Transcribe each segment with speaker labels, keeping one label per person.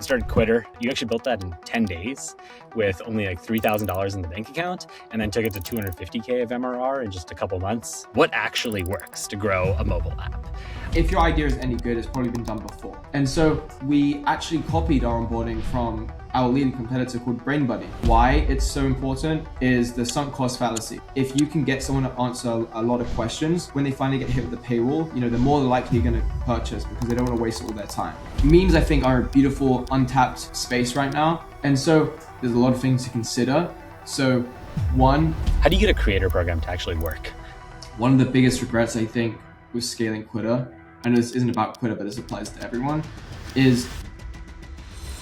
Speaker 1: started QUITTR. You actually built that in 10 days with only like $3,000 in the bank account, and then took it to 250K of MRR in just a couple months. What actually works to grow a mobile app?
Speaker 2: If your idea is any good, it's probably been done before. And so we actually copied our onboarding from our leading competitor called BrainBuddy. Why it's so important is the sunk cost fallacy. If you can get someone to answer a lot of questions, when they finally get hit with the paywall, they're more likely going to purchase because they don't want to waste all their time. Memes, I think, are a beautiful untapped space right now. And so there's a lot of things to consider. So one,
Speaker 1: how do you get a creator program to actually work?
Speaker 2: One of the biggest regrets, I think, with scaling QUITTR, I know this isn't about QUITTR, but this applies to everyone, is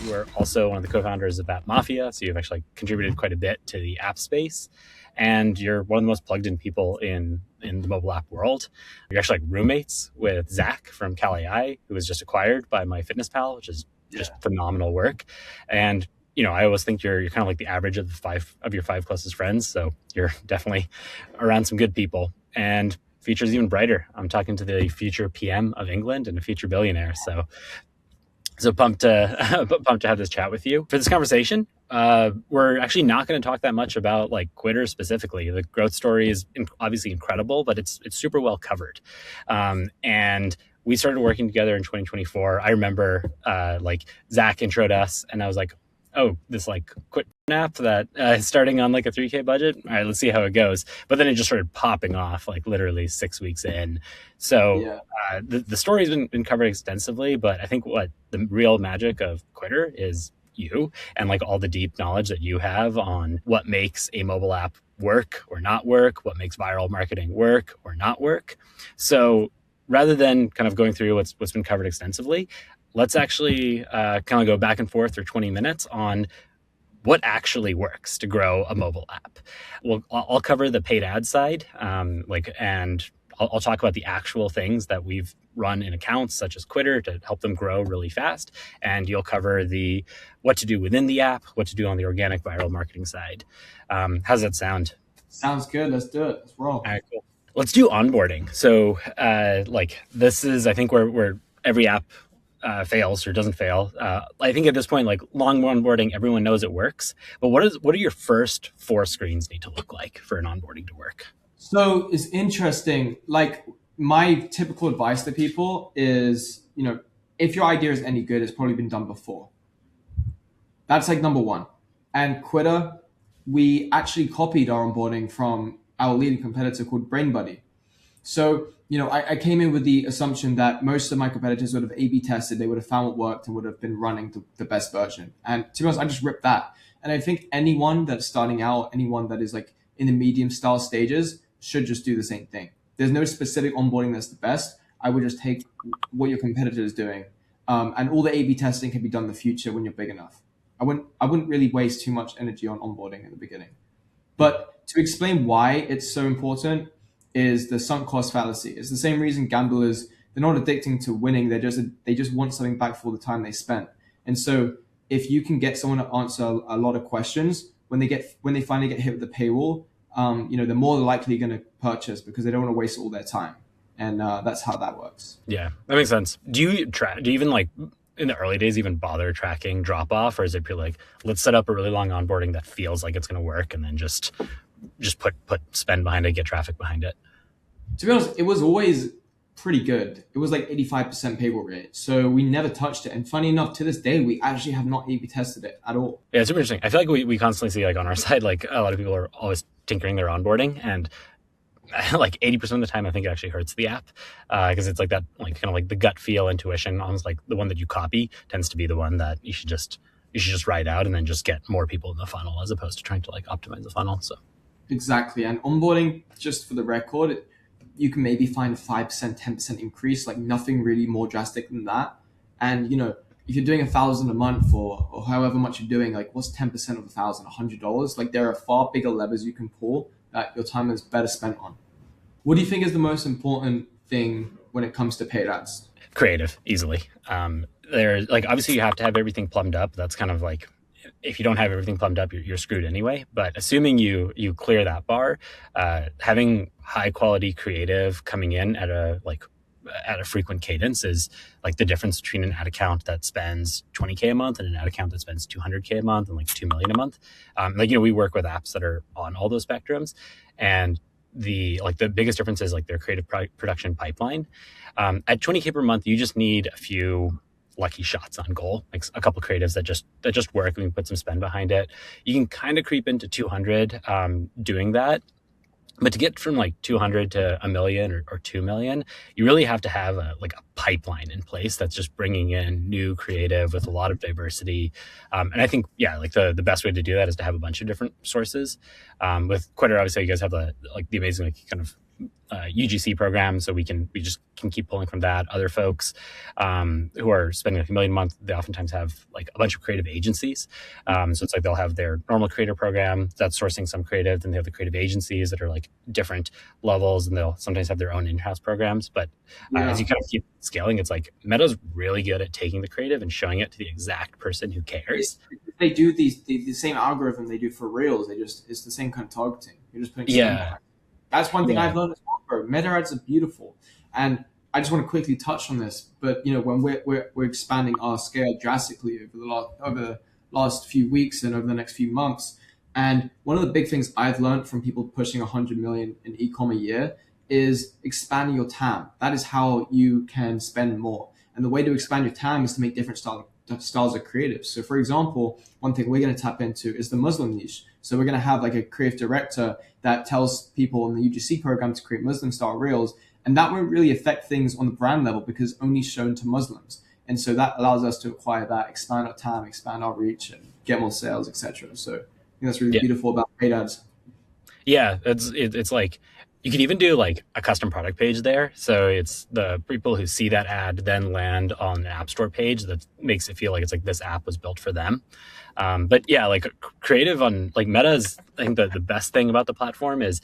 Speaker 1: you are also one of the co-founders of App Mafia, so you've actually contributed quite a bit to the app space, and you're one of the most plugged in people in the mobile app world. You're actually like roommates with Zach from CalAI, who was just acquired by MyFitnessPal, which is just phenomenal work. And I always think you're kind of like the average of your five closest friends, so you're definitely around some good people. And future's even brighter. I'm talking to the future PM of England and a future billionaire. So pumped to have this chat with you. For this conversation, we're actually not going to talk that much about like QUITTR specifically. The growth story is obviously incredible, but it's super well covered. And we started working together in 2024. I remember like Zach introed us, and I was like, oh, this like QUITTR app that is starting on like a 3K budget. All right, let's see how it goes. But then it just started popping off like literally 6 weeks in. So the story's been covered extensively, but I think what the real magic of QUITTR is you and like all the deep knowledge that you have on what makes a mobile app work or not work, what makes viral marketing work or not work. So rather than kind of going through what's been covered extensively, let's actually kind of go back and forth for 20 minutes on what actually works to grow a mobile app. I'll cover the paid ad side, and I'll talk about the actual things that we've run in accounts such as QUITTR to help them grow really fast. And you'll cover the what to do within the app, what to do on the organic viral marketing side. How's that sound?
Speaker 2: Sounds good. Let's do it. Let's roll.
Speaker 1: All right, cool. Let's do onboarding. So this is, I think, where every app fails or doesn't fail. I think at this point, like long onboarding, everyone knows it works. But what do your first 4 screens need to look like for an onboarding to work?
Speaker 2: So it's interesting. Like my typical advice to people is, if your idea is any good, it's probably been done before. That's like number one. And QUITTR, we actually copied our onboarding from our leading competitor called BrainBuddy. So, I came in with the assumption that most of my competitors would have A/B tested, they would have found what worked and would have been running the best version. And to be honest, I just ripped that. And I think anyone that's starting out, anyone that is like in the medium style stages should just do the same thing. There's no specific onboarding that's the best. I would just take what your competitor is doing. And all the A/B testing can be done in the future when you're big enough. I wouldn't really waste too much energy on onboarding in the beginning. But to explain why it's so important is the sunk cost fallacy. It's the same reason gamblers, they're not addicting to winning. They just want something back for the time they spent. And so if you can get someone to answer a lot of questions, when they finally get hit with the paywall, they're more likely going to purchase because they don't want to waste all their time. And that's how that works.
Speaker 1: Yeah, that makes sense. Do you even like in the early days even bother tracking drop off, or is it like, let's set up a really long onboarding that feels like it's going to work and then just put spend behind it, get traffic behind it?
Speaker 2: To be honest, it was always pretty good. It was like 85% paywall rate. So we never touched it. And funny enough, to this day, we actually have not A/B tested it at all.
Speaker 1: Yeah, it's super interesting. I feel like we constantly see like on our side, like a lot of people are always tinkering their onboarding, and like 80% of the time, I think it actually hurts the app because it's like that, like kind of like the gut feel, intuition, almost like the one that you copy tends to be the one that you should just ride out and then just get more people in the funnel as opposed to trying to like optimize the funnel. So
Speaker 2: exactly. And onboarding, just for the record, you can maybe find a 5%, 10% increase, like nothing really more drastic than that. And, if you're doing $1,000 a month or however much you're doing, like what's 10% of $1,000, $100? Like there are far bigger levers you can pull that your time is better spent on. What do you think is the most important thing when it comes to paid ads?
Speaker 1: Creative, easily. There's like, obviously you have to have everything plumbed up. That's kind of like, if you don't have everything plumbed up, you're screwed anyway. But assuming you clear that bar, having high quality creative coming in at a like at a frequent cadence is like the difference between an ad account that spends 20K a month and an ad account that spends 200K a month and like 2 million a month. We work with apps that are on all those spectrums, and the biggest difference is like their creative production pipeline. At 20K per month, you just need a few lucky shots on goal, like a couple creatives that just work. We can put some spend behind it. You can kind of creep into 200 doing that. But to get from like 200 to a million or 2 million, you really have to have a pipeline in place that's just bringing in new creative with a lot of diversity. And I think, the best way to do that is to have a bunch of different sources. With QUITTR, obviously, you guys have the amazing kind of UGC program, so we just can keep pulling from that. Other folks who are spending like $1 million a month, they oftentimes have like a bunch of creative agencies. So it's like they'll have their normal creator program that's sourcing some creative, then they have the creative agencies that are like different levels, and they'll sometimes have their own in-house programs. But as you kind of keep scaling, it's like Meta's really good at taking the creative and showing it to the exact person who cares.
Speaker 2: They do the same algorithm they do for Reels. It's the same kind of targeting. You're just putting That's one thing I've learned as well, bro. Meta ads are beautiful. And I just want to quickly touch on this. But, when we're expanding our scale drastically over the last few weeks and over the next few months. And one of the big things I've learned from people pushing 100 million in e-com a year is expanding your TAM. That is how you can spend more. And the way to expand your TAM is to make different styles of creatives. So, for example, one thing we're going to tap into is the Muslim niche. So we're going to have like a creative director that tells people in the UGC program to create Muslim style reels. And that won't really affect things on the brand level because only shown to Muslims. And so that allows us to acquire that, expand our TAM, expand our reach, and get more sales, etc. So I think that's really beautiful about paid ads.
Speaker 1: Yeah, it's like you could even do like a custom product page there. So it's the people who see that ad then land on an app store page that makes it feel like it's like this app was built for them. But yeah, like creative on like Meta's, I think the best thing about the platform is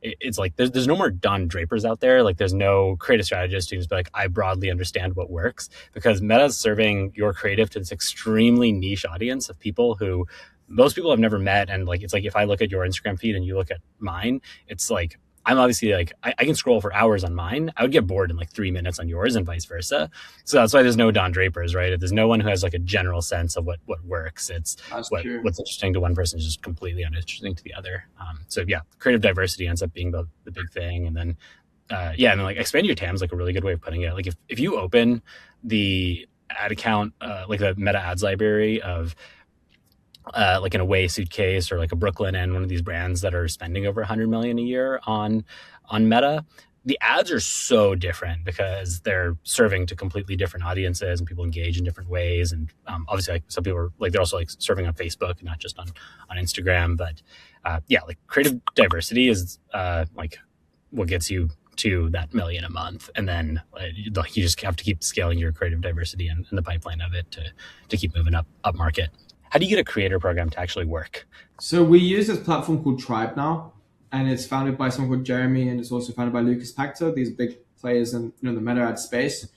Speaker 1: it's like there's no more Don Drapers out there. Like there's no creative strategist who's like, I broadly understand what works, because Meta's serving your creative to this extremely niche audience of people who most people have never met. And like, it's like, if I look at your Instagram feed and you look at mine, it's like, I'm obviously like, I can scroll for hours on mine. I would get bored in like 3 minutes on yours and vice versa. So that's why there's no Don Drapers, right? There's no one who has like a general sense of what works. It's what's interesting to one person is just completely uninteresting to the other. So yeah, creative diversity ends up being the big thing. And then, and then like expand your TAM is like a really good way of putting it. Like if you open the ad account, like the Meta ads library of, like an Away suitcase or like a Brooklyn and one of these brands that are spending over 100 million a year on Meta, the ads are so different because they're serving to completely different audiences and people engage in different ways. And obviously, like some people are like, they're also like serving on Facebook, not just on Instagram. But like creative diversity is like what gets you to that million a month. And then you just have to keep scaling your creative diversity and the pipeline of it to keep moving up market. How do you get a creator program to actually work?
Speaker 2: So we use this platform called Tribe now, and it's founded by someone called Jeremy, and it's also founded by Lucas Pacto, these big players in the meta ad space.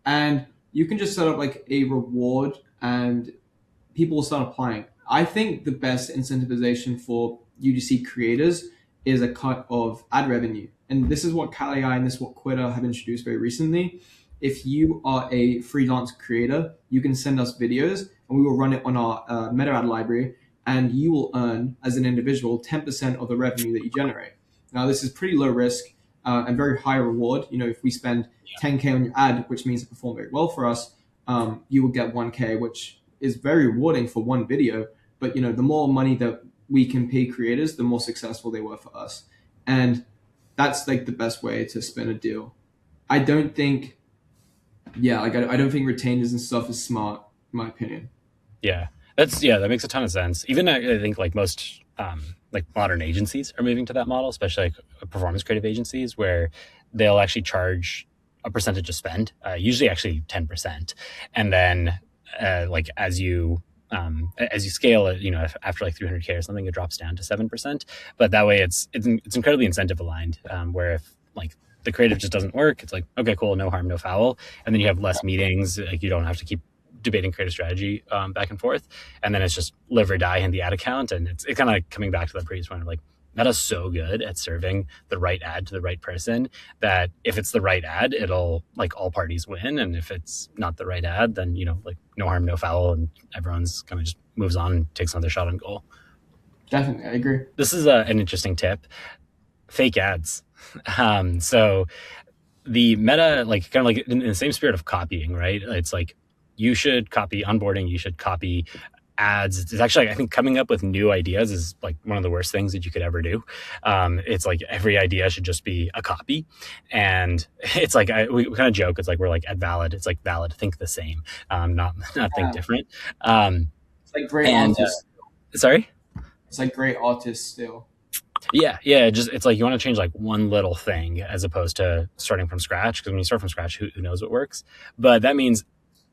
Speaker 2: And you can just set up like a reward and people will start applying. I think the best incentivization for UGC creators is a cut of ad revenue. And this is what Kali and this is what QUITTR have introduced very recently. If you are a freelance creator, you can send us videos and we will run it on our meta ad library, and you will earn as an individual 10% of the revenue that you generate. Now, this is pretty low risk and very high reward. If we spend 10K on your ad, which means it performed very well for us, you will get 1K, which is very rewarding for one video. But the more money that we can pay creators, the more successful they were for us. And that's like the best way to spin a deal. I don't think retainers and stuff is smart, in my opinion.
Speaker 1: Yeah, that makes a ton of sense. Even I think like most like modern agencies are moving to that model, especially like performance creative agencies, where they'll actually charge a percentage of spend, usually actually 10%, and then like as you scale it, after like 300K or something, it drops down to 7%. But that way, it's incredibly incentive aligned. Where if like the creative just doesn't work, it's like, okay, cool, no harm, no foul, and then you have less meetings. Like you don't have to keep debating creative strategy back and forth, and then it's just live or die in the ad account. And it's kind of coming back to the previous one of like Meta's so good at serving the right ad to the right person that if it's the right ad, it'll like all parties win. And if it's not the right ad, then, like no harm, no foul. And everyone's kind of just moves on and takes another shot on goal.
Speaker 2: Definitely, I agree.
Speaker 1: This is an interesting tip. Fake ads. So the meta, like kind of like in the same spirit of copying, right? It's like you should copy onboarding, you should copy ads. It's actually, I think coming up with new ideas is like one of the worst things that you could ever do. It's like every idea should just be a copy. And it's like, we kind of joke, it's like, we're like at Valid, it's like Valid, think the same, not think different.
Speaker 2: It's like great artists.
Speaker 1: Sorry?
Speaker 2: It's like great artists still.
Speaker 1: Yeah. Just it's like you want to change like one little thing as opposed to starting from scratch. Because when you start from scratch, who knows what works? But that means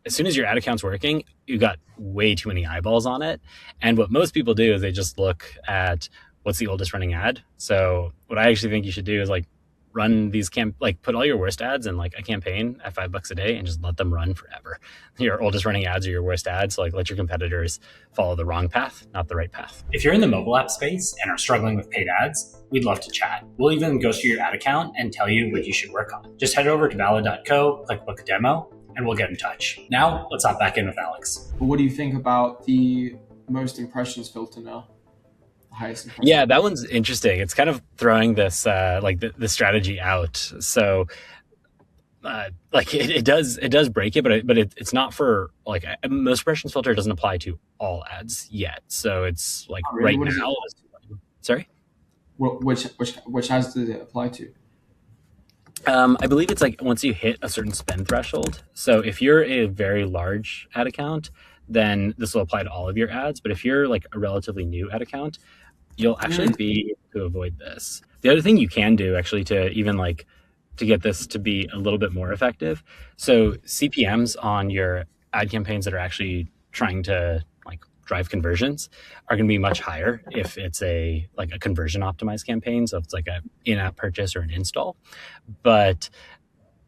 Speaker 1: as soon as your ad account's working, you got way too many eyeballs on it. And what most people do is they just look at what's the oldest running ad. So what I actually think you should do is like run these put all your worst ads in like a campaign at $5 a day and just let them run forever. Your oldest running ads are your worst ads. So like let your competitors follow the wrong path, not the right path. If you're in the mobile app space and are struggling with paid ads, we'd love to chat. We'll even go through your ad account and tell you what you should work on. Just head over to valid.co, click book a demo, and we'll get in touch. Now, let's hop back in with Alex.
Speaker 2: But what do you think about the most impressions filter now? The highest impressions?
Speaker 1: Yeah, that one's interesting. It's kind of throwing this the strategy out. So it does break it, but it's not for like most impressions filter doesn't apply to all ads yet. So it's like
Speaker 2: really?
Speaker 1: right now. Sorry.
Speaker 2: Which ads does it apply to?
Speaker 1: I believe it's like once you hit a certain spend threshold. So if you're a very large ad account, then this will apply to all of your ads. But if you're like a relatively new ad account, you'll actually be able to avoid this. The other thing you can do actually to even like to get this to be a little bit more effective. So CPMs on your ad campaigns that are actually trying to like drive conversions are going to be much higher if it's a conversion optimized campaign. So if it's like a in-app purchase or an install, but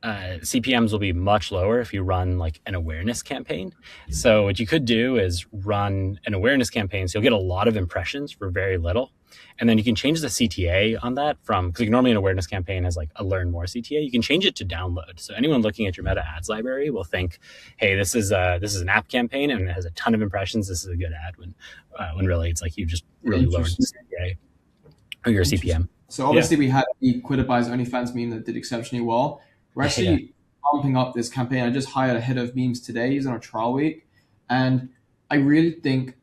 Speaker 1: CPMs will be much lower if you run like an awareness campaign. So what you could do is run an awareness campaign. So you'll get a lot of impressions for very little. And then you can change the CTA on that because normally an awareness campaign has like a learn more CTA. You can change it to download. So anyone looking at your meta ads library will think, hey, this is an app campaign and it has a ton of impressions. This is a good ad when really it's like you just really lowered the CTA or your CPM.
Speaker 2: So obviously we had the QUITTR buys OnlyFans meme that did exceptionally well. We're actually pumping up this campaign. I just hired a head of memes today. He's on a trial week. And I really think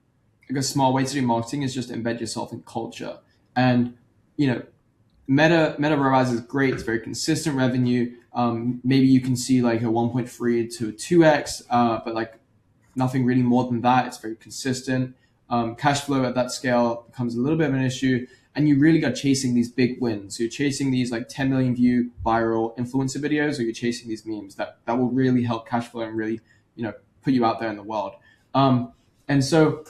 Speaker 2: like a smart way to do marketing is just embed yourself in culture. And, Meta ROAS is great. It's very consistent revenue. Maybe you can see like a 1.3 to a 2x, but like nothing really more than that. It's very consistent. Cash flow at that scale becomes a little bit of an issue. And you really got chasing these big wins. So you're chasing these like 10 million view viral influencer videos, or you're chasing these memes that will really help cash flow and really, put you out there in the world. And so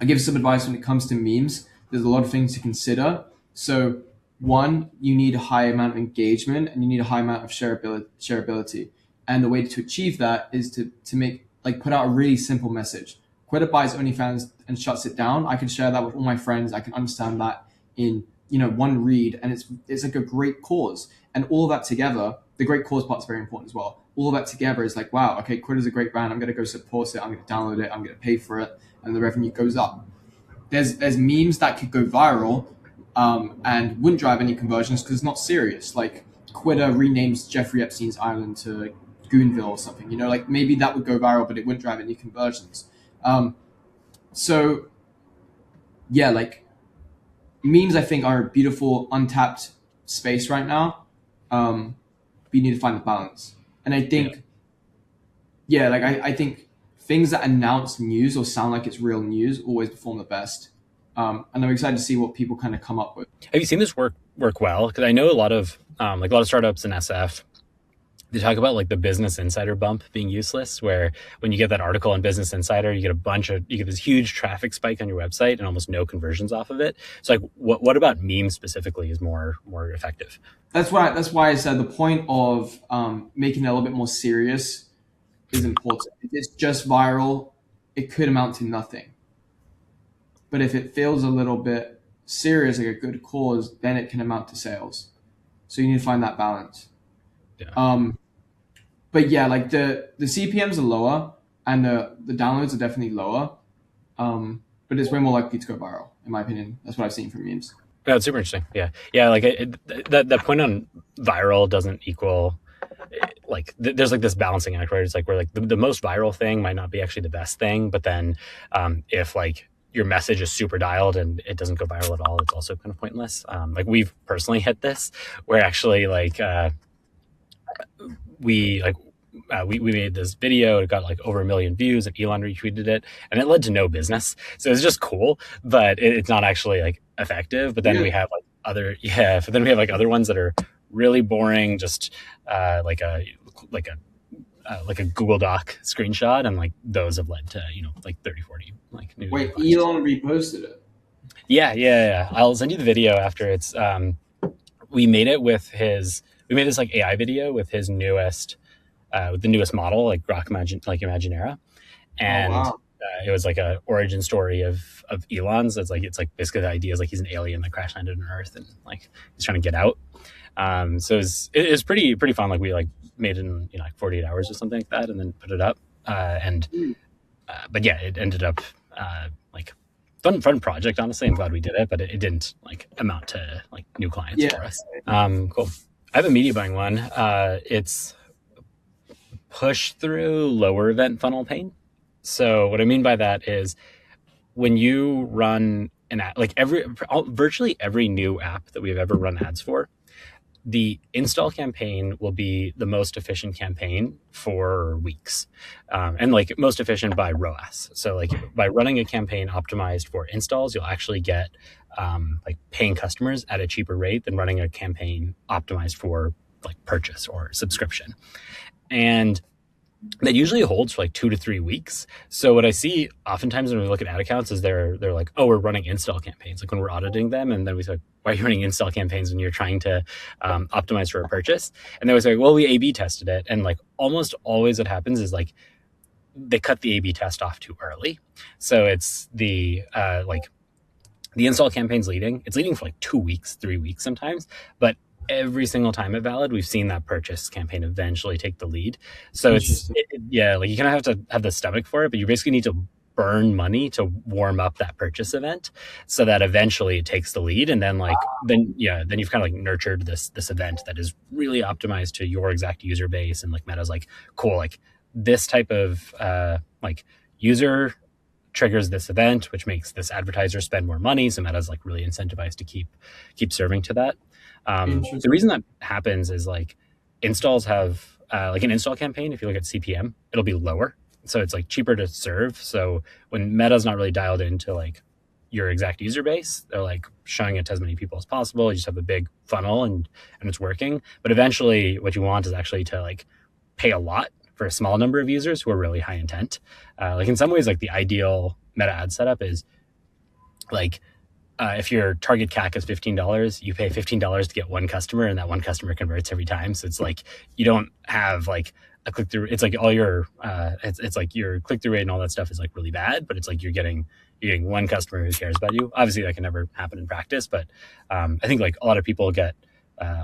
Speaker 2: I give some advice when it comes to memes. There's a lot of things to consider. So one, you need a high amount of engagement and you need a high amount of shareability. And the way to achieve that is to make put out a really simple message. QUITTR buys OnlyFans and shuts it down. I can share that with all my friends. I can understand that in one read, and it's like a great cause. And all of that together, the great cause part is very important as well. All of that together is like, wow, okay, QUITTR is a great brand. I'm going to go support it. I'm going to download it. I'm going to pay for it, and the revenue goes up. There's memes that could go viral and wouldn't drive any conversions because it's not serious. Like QUITTR renames Jeffrey Epstein's island to Goonville or something. Maybe that would go viral, but it wouldn't drive any conversions. So yeah, memes I think are a beautiful untapped space right now. But you need to find the balance. And I think, I think things that announce news or sound like it's real news always perform the best. And I'm excited to see what people kind of come up with.
Speaker 1: Have you seen this work well? Because I know a lot of startups in SF, they talk about like the Business Insider bump being useless, where when you get that article on Business Insider, you get this huge traffic spike on your website and almost no conversions off of it. So like what about memes specifically is more effective?
Speaker 2: That's why I said the point of making it a little bit more serious is important. If it's just viral, it could amount to nothing. But if it feels a little bit serious, like a good cause, then it can amount to sales. So you need to find that balance.
Speaker 1: Yeah.
Speaker 2: But yeah, like the CPMs are lower and the downloads are definitely lower. But it's way more likely to go viral, in my opinion. That's what I've seen from memes.
Speaker 1: That's super interesting. Yeah. Yeah. Like that point on viral doesn't equal like there's like this balancing act where it's like where like the most viral thing might not be actually the best thing, but then if like your message is super dialed and it doesn't go viral at all, it's also kind of pointless. Like we've personally hit this where actually like we like we made this video. It got like over 1 million views, and Elon retweeted it, and it led to no business. So it's just cool, but it's not actually like effective. But then we have like other but then we have like other ones that are really boring, just like a like a Google Doc screenshot, and like those have led to like 30, 40 like new.
Speaker 2: Wait, Elon reposted it.
Speaker 1: Yeah. I'll send you the video after. It's we made it with his. We made this like AI video with his newest. With the newest model, like Imaginera, and it was like a origin story of Elon's. It's like basically the idea is like he's an alien that crash landed on Earth and like he's trying to get out. So it was pretty fun. Like we like made it in like 48 hours or something like that, and then put it up. But yeah, it ended up like fun project. Honestly, I'm glad we did it, but it didn't like amount to like new clients for us. Cool. I have a media buying one. It's push through lower event funnel pain. So what I mean by that is when you run an ad, like virtually every new app that we've ever run ads for, the install campaign will be the most efficient campaign for weeks, and like most efficient by ROAS. So like by running a campaign optimized for installs, you'll actually get like paying customers at a cheaper rate than running a campaign optimized for like purchase or subscription. And that usually holds for like 2 to 3 weeks. So what I see oftentimes when we look at ad accounts is they're like, oh, we're running install campaigns. Like when we're auditing them, and then we say, why are you running install campaigns when you're trying to optimize for a purchase? And they always say, well, we A/B tested it, and like almost always what happens is like they cut the A/B test off too early. So it's the like the install campaign's leading. It's leading for like 2 weeks, 3 weeks sometimes, but every single time at Valid, we've seen that purchase campaign eventually take the lead. So like you kind of have to have the stomach for it, but you basically need to burn money to warm up that purchase event so that eventually it takes the lead. And then then you've kind of like nurtured this event that is really optimized to your exact user base. And like Meta's like, cool, like this type of like user triggers this event, which makes this advertiser spend more money. So Meta's like really incentivized to keep serving to that. The reason that happens is like installs have like an install campaign. If you look at CPM, it'll be lower. So it's like cheaper to serve. So when Meta's not really dialed into like your exact user base, they're like showing it to as many people as possible. You just have a big funnel and it's working. But eventually what you want is actually to like pay a lot for a small number of users who are really high intent. Like in some ways, like the ideal Meta ad setup is like, if your target CAC is $15, you pay $15 to get one customer, and that one customer converts every time. So it's like you don't have like a click through. It's like all your it's like your click through rate and all that stuff is like really bad, but it's like you're getting one customer who cares about you. Obviously, that can never happen in practice, but I think like a lot of people get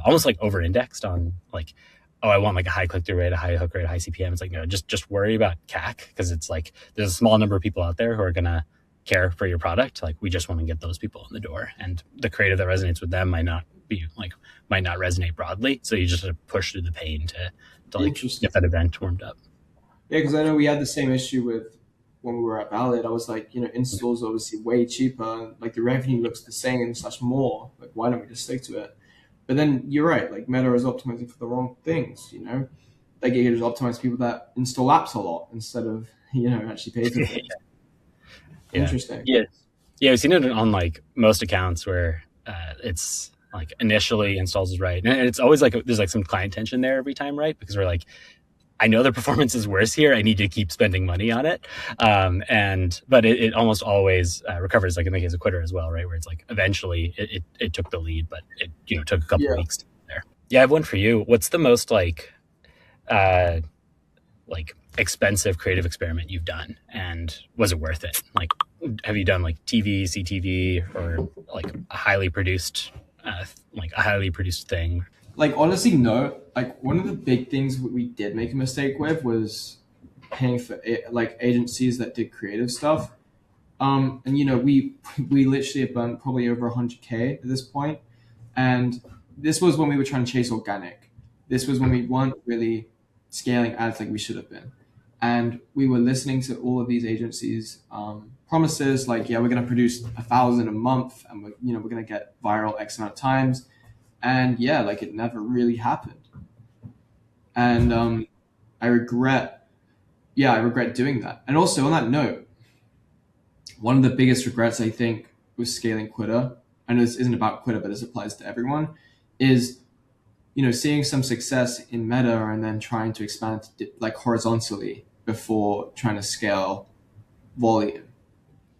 Speaker 1: almost like over indexed on like, oh, I want like a high click through rate, a high hook rate, a high CPM. It's like, no, just worry about CAC, because it's like there's a small number of people out there who are gonna care for your product. Like we just want to get those people in the door, and the creative that resonates with them might not resonate broadly. So you just have to push through the pain to like get that event warmed up.
Speaker 2: Yeah, because I know we had the same issue with when we were at Valid. I was like, installs obviously way cheaper, like the revenue looks the same / more. Like why don't we just stick to it? But then you're right, like Meta is optimizing for the wrong things, Like it just optimize people that install apps a lot instead of, actually pay for things. Interesting.
Speaker 1: Yeah, we've seen it on like most accounts where it's like initially installs is right, and it's always like there's like some client tension there every time, right? Because we're like, I know the performance is worse here. I need to keep spending money on it, but it almost always recovers. Like in the case of QUITTR as well, right? Where it's like eventually it took the lead, but it took a couple of weeks to get there. Yeah, I have one for you. What's the most like expensive creative experiment you've done, and was it worth it? Like, have you done like TV, CTV, or like a highly produced thing?
Speaker 2: Like honestly, no. Like one of the big things we did make a mistake with was paying for like agencies that did creative stuff. And we literally have burnt probably over 100K at this point, and this was when we were trying to chase organic. This was when we weren't really scaling ads like we should have been, and we were listening to all of these agencies' promises like, yeah, we're going to produce 1,000 a month, and we're going to get viral X amount of times, and yeah, like it never really happened. And I regret, yeah, I regret doing that. And also on that note, one of the biggest regrets I think with scaling QUITTR, and this isn't about QUITTR, but this applies to everyone, is seeing some success in meta and then trying to expand like horizontally before trying to scale volume.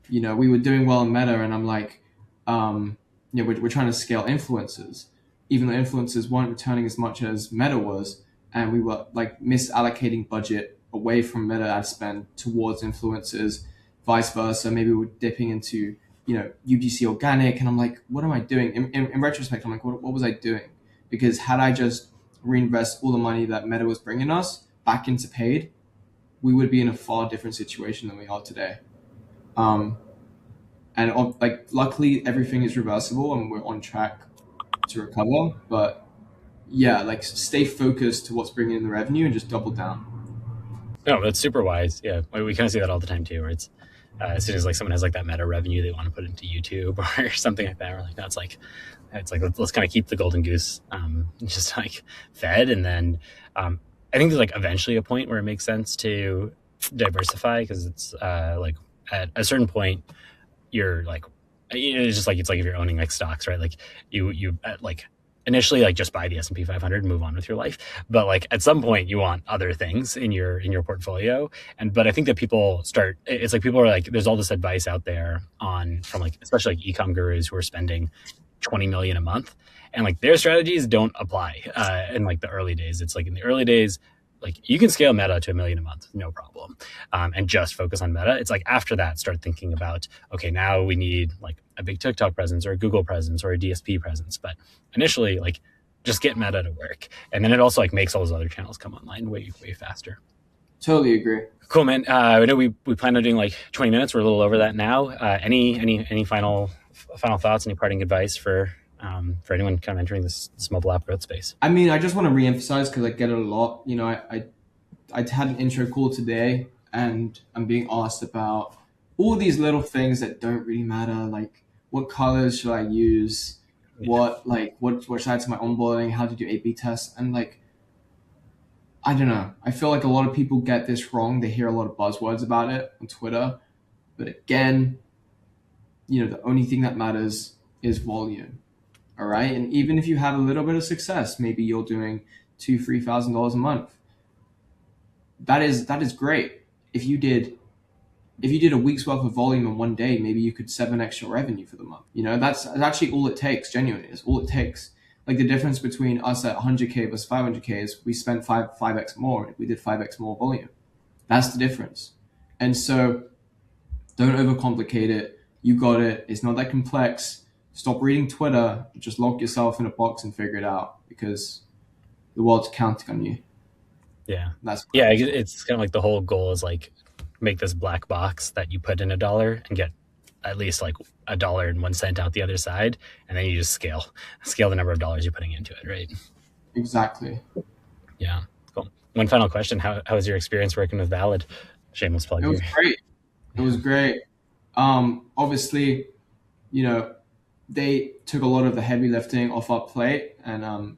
Speaker 2: We were doing well in meta, and I'm like, we're trying to scale influencers, even though influencers weren't returning as much as meta was, and we were like misallocating budget away from meta ad spend towards influencers, vice versa. Maybe we're dipping into UGC organic, and I'm like, what am I doing? In retrospect, I'm like, what was I doing? Because had I just reinvest all the money that meta was bringing us back into paid, we would be in a far different situation than we are today. And like luckily everything is reversible and we're on track to recover. But yeah, like stay focused to what's bringing in the revenue and just double down.
Speaker 1: No, that's super wise. Yeah, we kind of see that all the time too, where it's as soon as like someone has like that meta revenue, they want to put it into YouTube or something like that. Or like that's like it's like let's kind of keep the golden goose just like fed, and then I think there's like eventually a point where it makes sense to diversify, because it's like at a certain point you're like it's just like it's like if you're owning like stocks, right? Like you like initially like just buy the S&P 500 and move on with your life, but like at some point you want other things in your portfolio. And but I think that it's like people are like, there's all this advice out there on from like especially like ecom gurus who are spending 20 million a month, and like their strategies don't apply in like the early days. It's like in the early days, like you can scale meta to 1 million a month, no problem, and just focus on meta. It's like after that, start thinking about, okay, now we need like a big TikTok presence or a Google presence or a DSP presence. But initially, like just get meta to work, and then it also like makes all those other channels come online way faster.
Speaker 2: Totally agree.
Speaker 1: Cool, man. I know we plan on doing like 20 minutes. We're a little over that now. Any final thoughts? Any parting advice for anyone kind of entering this mobile app growth space?
Speaker 2: I mean, I just want to reemphasize because I get it a lot. I had an intro call today, and I'm being asked about all these little things that don't really matter, like what colors should I use, what should I add to my onboarding, how to do A/B tests, and like I don't know. I feel like a lot of people get this wrong. They hear a lot of buzzwords about it on Twitter, but again, the only thing that matters is volume. All right. And even if you have a little bit of success, maybe you're doing $2,000-$3,000 a month. That is great. If you did a week's worth of volume in one day, maybe you could 7x your revenue for the month. That's actually all it takes. Genuinely, is all it takes. Like the difference between us at 100K versus 500K is we spent 5x more. We did 5x more volume. That's the difference. And so don't overcomplicate it. You got it. It's not that complex. Stop reading Twitter. Just lock yourself in a box and figure it out, because the world's counting on you.
Speaker 1: Yeah. It's kind of like the whole goal is like make this black box that you put in $1 and get at least like $1.01 out the other side, and then you just scale the number of dollars you're putting into it, right?
Speaker 2: Exactly.
Speaker 1: Yeah. Cool. One final question: How was your experience working with Valid? Shameless plug.
Speaker 2: It was great. It was great. Obviously, they took a lot of the heavy lifting off our plate and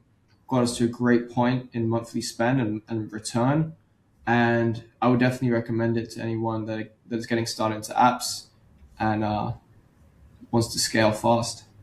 Speaker 2: got us to a great point in monthly spend and return. And I would definitely recommend it to anyone that is getting started into apps and wants to scale fast.